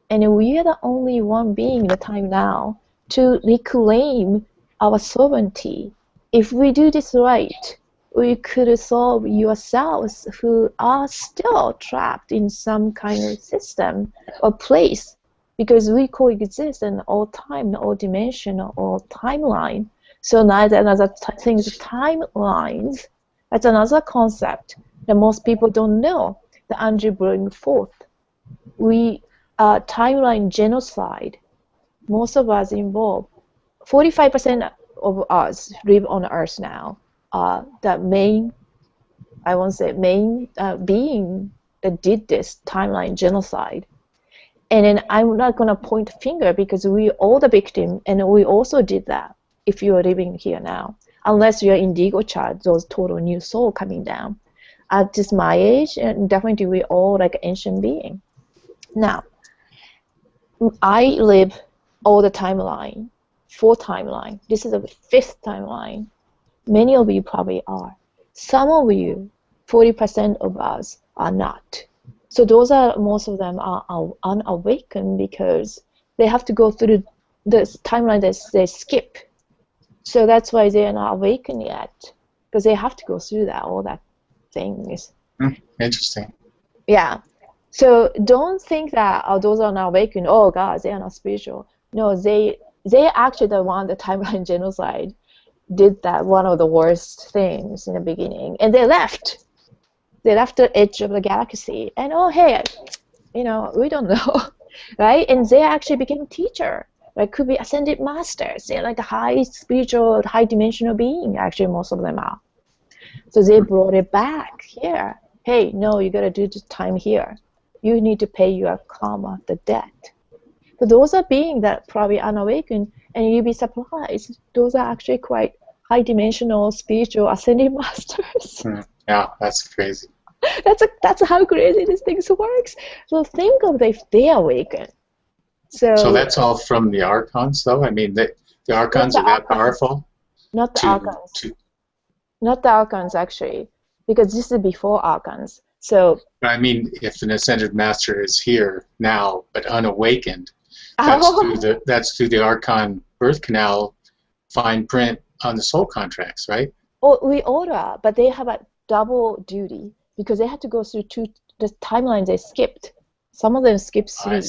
And we are the only one being in the time now to reclaim our sovereignty. If we do this right, we could solve yourselves who are still trapped in some kind of system or place, because we coexist in all time, all dimension, all timeline. So now another thing is timelines. That's another concept that most people don't know that Andrew brought forth. We timeline genocide. Most of us involved. 45% of us live on Earth now. The main, I won't say main being that did this timeline genocide. And then I'm not going to point a finger because we all the victim, and we also did that if you are living here now. Unless you're indigo child, those total new soul coming down. At this my age, and definitely we all like ancient being. Now, I live all the timeline, 4 timeline. This is the 5th timeline. Many of you probably are. Some of you, 40% of us, are not. So most of them are unawakened because they have to go through this timeline that they skip. So that's why they are not awakened yet, because they have to go through all that things. Interesting. Yeah. So don't think that those are not awakened. Oh God, they are not spiritual. No, they actually the one the timeline genocide did that one of the worst things in the beginning, and they left. They left the edge of the galaxy, and oh hey, we don't know, right? And they actually became teacher. Like could be ascended masters. They're like a high spiritual, high dimensional being. Actually, most of them are. So they brought it back here. Hey, no, you gotta do the time here. you need to pay your karma, the debt. So those are beings that probably unawakened, and you'll be surprised. Those are actually quite high-dimensional spiritual ascending masters. Yeah, that's crazy. That's how crazy these things works. So think of if they awaken. So that's all from the archons, though. I mean, the archons are that powerful. Not the archons. Not the archons, actually, because this is before archons. So I mean, if an ascended master is here now but unawakened, that's through the archon birth canal fine print on the soul contracts, right? Oh, we all are, but they have a double duty because they had to go through the timelines they skipped. Some of them skip 3,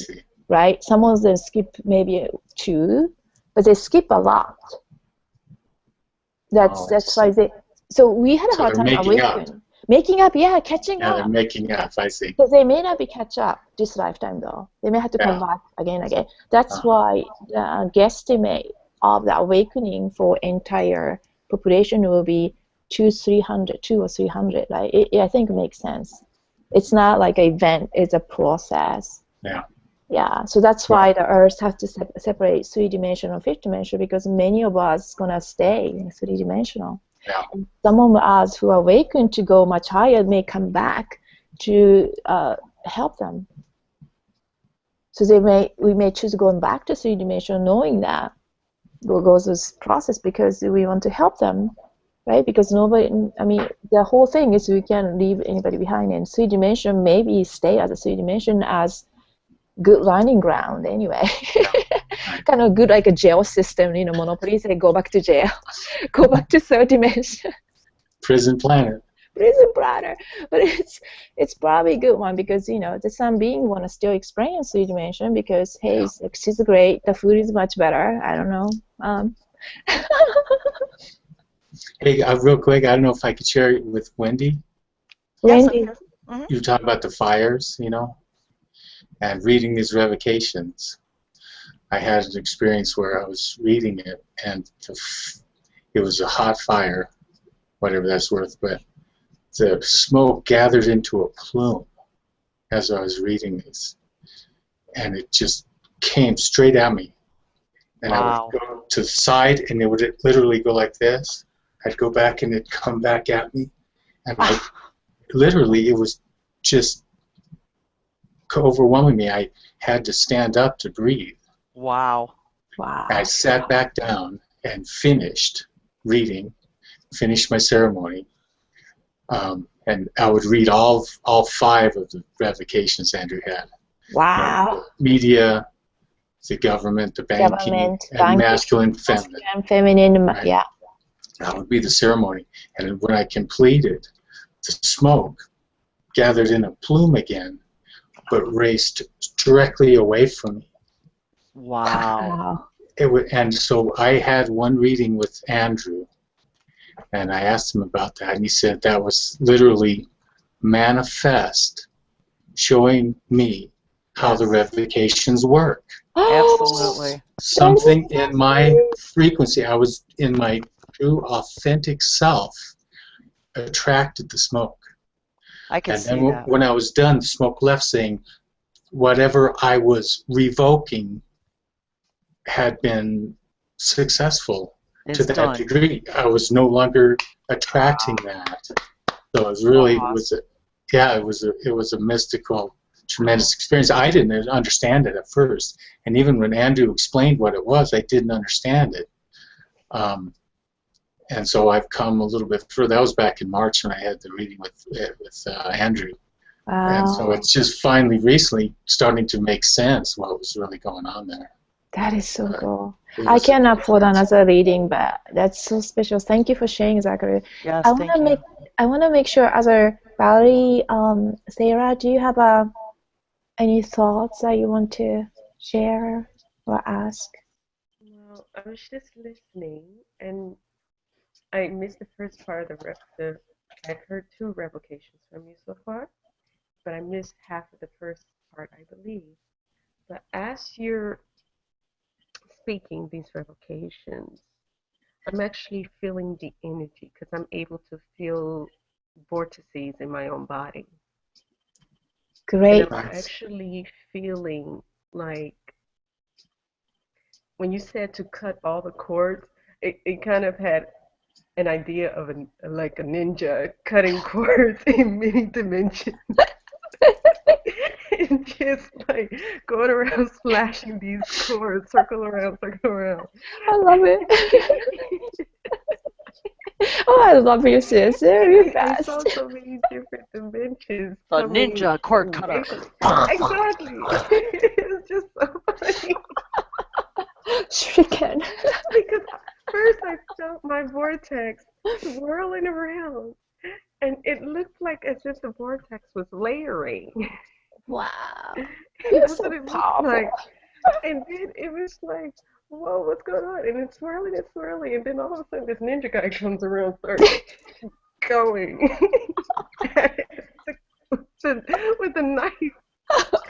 right? Some of them skip maybe 2, but they skip a lot. That's why they. So we had a hard time awakening. Making up, yeah, catching up. Yeah, they're making up, I see. Because they may not be catch up this lifetime, though. They may have to come back again and again. That's why the guesstimate of the awakening for entire population will be 200 or 300. Like I think it makes sense. It's not like an event; it's a process. Yeah. Yeah. So that's why the Earth has to separate 3-dimensional, 5th-dimensional, because many of us gonna stay in 3-dimensional. Yeah. And some of us who are awakened to go much higher may come back to help them. So we may choose going back to 3-dimensional, knowing that we'll go through this process because we want to help them, right? Because nobody, I mean, the whole thing is we can't leave anybody behind. And 3-dimensional, maybe stay at the 3-dimension as good landing ground anyway. Kind of good like a jail system, Monopoly, say go back to jail, go back to 3rd dimension. Prison planet. Prison planet. But it's probably a good one because, the some being want to still experience 3-dimension because, hey, sex is great, the food is much better, I don't know. Hey, real quick, I don't know if I could share it with Wendy. Wendy. Yes, you talk about the fires, and reading these revocations. I had an experience where I was reading it, and it was a hot fire, whatever that's worth, but the smoke gathered into a plume as I was reading this, and it just came straight at me. And I would go to the side, and it would literally go like this. I'd go back, and it'd come back at me, and literally, it was just overwhelming me. I had to stand up to breathe. Wow. I sat back down and finished reading, finished my ceremony, and I would read all 5 of the revocations Andrew had. Wow. Media, the government, the banking, and masculine, feminine. Right? Yeah. That would be the ceremony. And when I completed, the smoke gathered in a plume again, but raced directly away from me. Wow. And so I had one reading with Andrew, and I asked him about that, and he said that was literally manifest, showing me how the revocations work. Absolutely. Something in my frequency, I was in my true, authentic self, attracted the smoke. I can see then that. when I was done, the smoke left saying, whatever I was revoking had been successful to that degree. I was no longer attracting that. So it was really it was a mystical, tremendous experience. I didn't understand it at first, and even when Andrew explained what it was, I didn't understand it. And so I've come a little bit further. That was back in March when I had the reading with Andrew. Wow. And so it's just finally recently starting to make sense what was really going on there. That is so cool. I can't afford another reading, but that's so special. Thank you for sharing, Zachary. Yes, I want to make sure, other Valerie, Sarah, do you have any thoughts that you want to share or ask? Well, I was just listening, and I missed the first part of I've heard 2 revocations from you so far, but I missed half of the first part, I believe. But as you're speaking these revocations, I'm actually feeling the energy because I'm able to feel vortices in my own body. And Great. I'm actually feeling like when you said to cut all the cords, it kind of had an idea of like a ninja cutting cords in many dimensions. And just like going around slashing these cords, circle around, circle around. I love it. Oh, I love you, sis. Very I saw fast. so many different dimensions The coming ninja cord away cutter. from exactly. It's just so funny Shuriken. because first I felt my vortex swirling around, and it looked like as if the vortex was layering. Wow. And You're that's so what it looked powerful. like. And then it was like, whoa, what's going on? And it's swirling, and then all of a sudden this ninja guy comes around, starts going with a knife,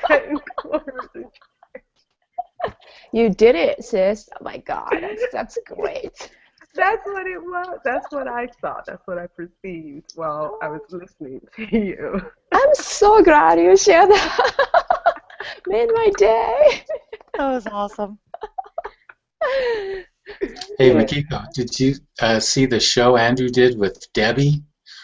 cutting cords. You did it, sis. Oh my God, that's great. That's what it was. That's what I saw. That's what I perceived while I was listening to you. I'm so glad you shared that. Made my day. That was awesome. Hey, Makiko, did you see the show Andrew did with Debbie?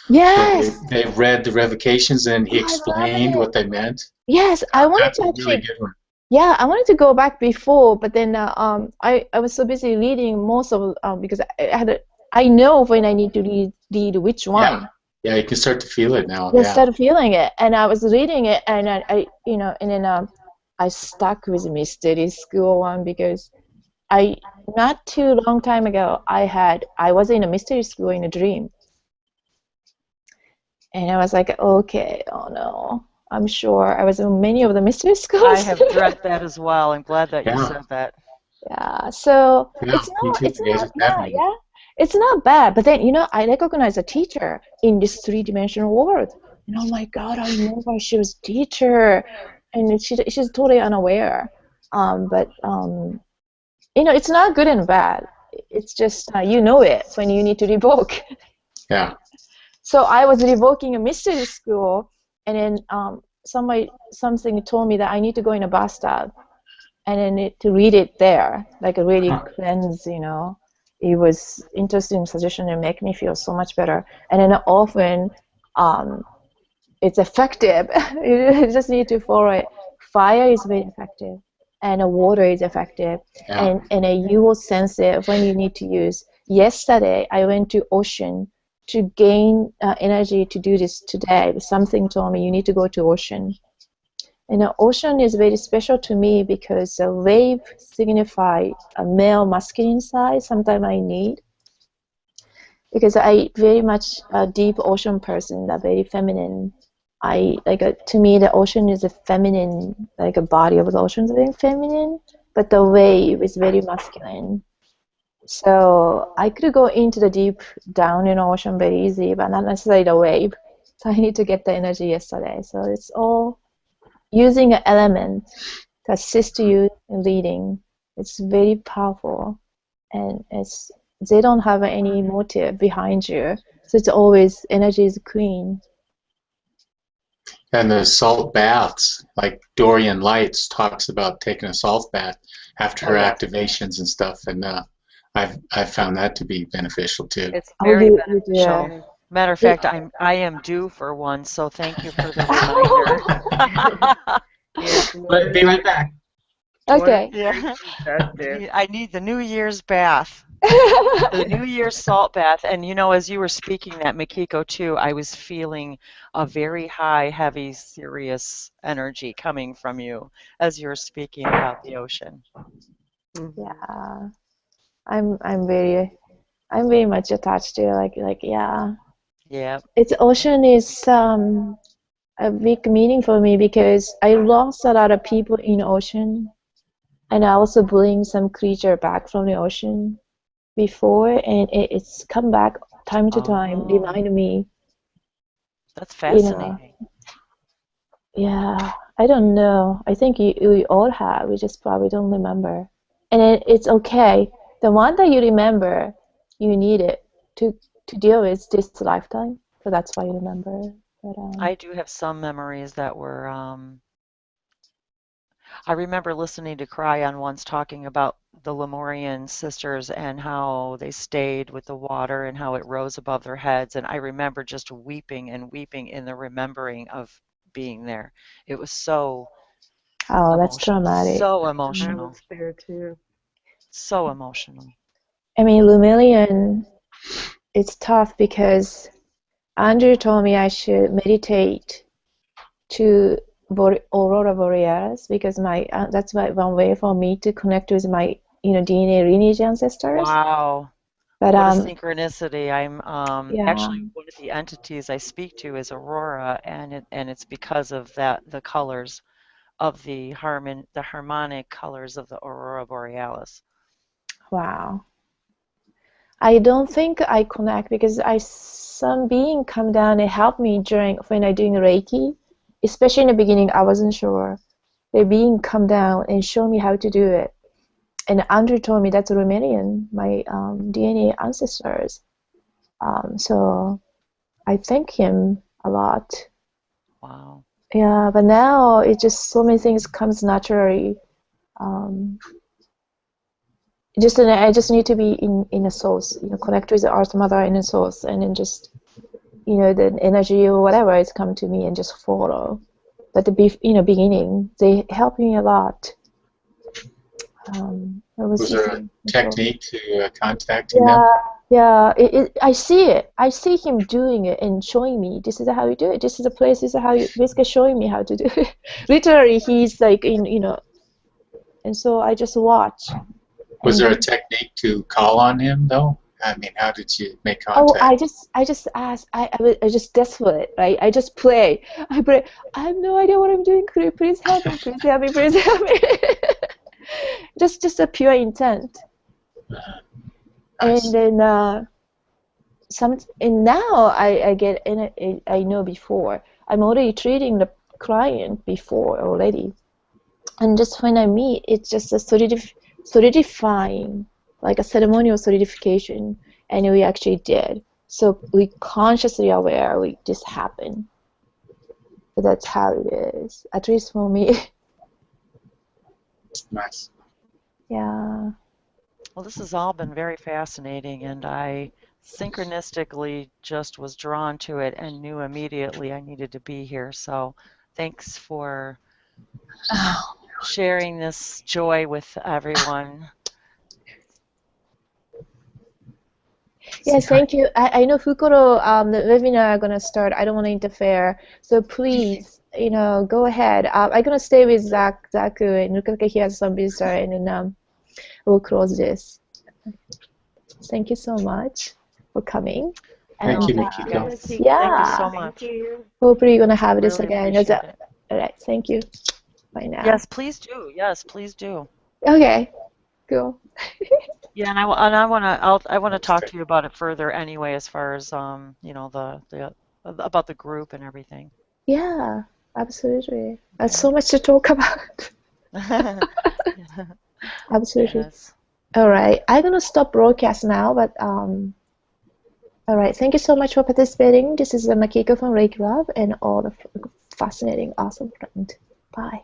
Yes. They read the revocations and he Oh, I love explained it. what they meant. Yes, I wanted That's to a really actually. good one. Yeah, I wanted to go back before, but then I was so busy reading most of because I know when I need to read which one. Yeah, you can start to feel it now. I Yeah. started feeling it, and I was reading it, and I and then I stuck with mystery school one because I not too long time ago I was in a mystery school in a dream, and I was like, okay, oh no. I'm sure I was in many of the mystery schools. I have dreamt that as well. I'm glad that you Yeah. said that. Yeah, so Yeah, me too. it's not bad. But then, I recognize a teacher in this three-dimensional world. And oh my God, I know why she was teacher. And she's totally unaware. It's not good and bad. It's just, you know it when you need to revoke. Yeah. So I was revoking a mystery school, and then something told me that I need to go in a bathtub. And then to read it there, like a really cleanse, it was interesting suggestion and make me feel so much better. And then often, it's effective. You just need to follow it. Fire is very effective, and water is effective, Yeah. and you will sense it when you need to use. Yesterday, I went to ocean to gain energy to do this today. Something told me you need to go to ocean. And the ocean is very special to me because a wave signifies a male masculine side. Sometimes I need because I very much a deep ocean person, that very feminine. To me the ocean is a feminine, like a body of the ocean is very feminine, but the wave is very masculine. So I could go into the deep down in the ocean very easy, but not necessarily the wave. So I need to get the energy yesterday. So it's all using an element to assist you in leading. It's very powerful, and they don't have any motive behind you, so it's always energy is clean. And the salt baths, like Dorian Lights talks about taking a salt bath after her activations and stuff, and I've found that to be beneficial too. It's very You beneficial. do. Matter of fact, I am due for one, so thank you for the reminder. Yes, Be right back. Okay. Yeah. That's it. I need the New Year's bath, the New Year's salt bath. And as you were speaking that, Makiko, too, I was feeling a very high, heavy, serious energy coming from you as you were speaking about the ocean. Yeah, I'm very much attached to yeah. Yeah. It's ocean is a big meaning for me because I lost a lot of people in ocean, and I also bring some creature back from the ocean before, and it's come back time to time, remind me. That's fascinating. Yeah, I don't know. I think we all have. We just probably don't remember. And it's okay. The one that you remember, you need it to deal with this lifetime. So that's why you remember. But I do have some memories that were, I remember listening to Cryon once talking about the Lemurian sisters and how they stayed with the water and how it rose above their heads. And I remember just weeping and weeping in the remembering of being there. It was so oh, that's emotional, traumatic. so I emotional, was there too. so emotional. I mean, Lumilian, it's tough because Andrew told me I should meditate to Aurora Borealis because my that's one way for me to connect with my DNA lineage ancestors. Wow. But What a synchronicity. I'm yeah, actually one of the entities I speak to is Aurora, and it's because of that the colors of the harmonic colors of the Aurora Borealis. wow. I don't think I connect because some being come down and help me during when I doing Reiki, especially in the beginning. I wasn't sure. The being come down and show me how to do it. And Andrew told me that's Romanian, my DNA ancestors. So I thank him a lot. Wow. Yeah, but now it just so many things comes naturally. Um, I just need to be in a source, connect with the Earth Mother in a source, and then just the energy or whatever is come to me and just follow. But the beginning, they helped me a lot. It Was there a technique to contacting them? Yeah. I see it. I see him doing it and showing me this is how you do it. This is the place. This is how you basically showing me how to do it. Literally, he's like and so I just watch. Was And there a then, technique to call on him though? I mean, how did you make oh, contact? I just ask. I just desperate, right? I just pray. I pray. I have no idea what I'm doing. Could you please help me? Please help me. Please help me. just a pure intent. Nice. And then and now I get in it. I know before I'm already treating the client before already, and just when I meet, it's just a solidifying, like a ceremonial solidification, and we actually did. So we consciously aware this happened. So that's how it is, at least for me. Nice. Yeah. Well, this has all been very fascinating, and I synchronistically just was drawn to it and knew immediately I needed to be here. So thanks for sharing this joy with everyone. Yes, thank you. I know Fukuro, the webinar are gonna start. I don't want to interfere, so please, go ahead. I'm gonna stay with Zaku, and look like he has some visitor, and then we'll close this. Thank you so much for coming. Thank And you, Thank you Mikiko. guys. Thank you yeah, so Thank much. you. hopefully you're gonna have this Really again. appreciate it. All right, thank you. Bye now. Yes, please do. Yes, please do. Okay, cool. Yeah, and I want to talk to you about it further anyway, as far as the about the group and everything. Yeah, absolutely. There's Okay. so much to talk about. Absolutely. Yes. All right, I'm gonna stop broadcast now, but all right, thank you so much for participating. This is Makiko from Reiki Lab and all the fascinating, awesome friend. Bye.